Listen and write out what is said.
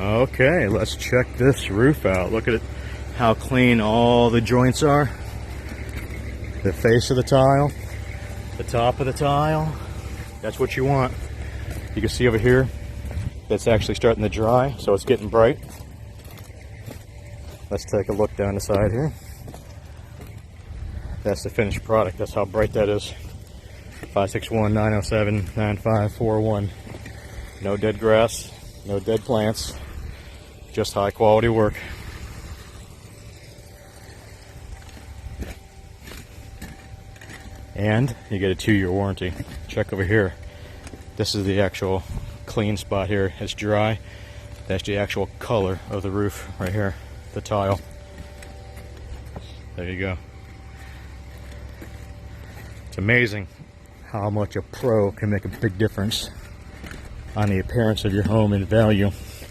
Okay, let's check this roof out. Look at it, how clean all the joints are. The face of the tile, the top of the tile. That's what you want. You can see over here, that's actually starting to dry, so it's getting bright. Let's take a look down the side here. That's the finished product. That's how bright that is. 561-907-9541. No dead grass, no dead plants, just high quality work. And you get a 2-year warranty. Check over here. This is the actual clean spot here. It's dry. That's the actual color of the roof right here, the tile. There you go. It's amazing how much a pro can make a big difference on the appearance of your home and value.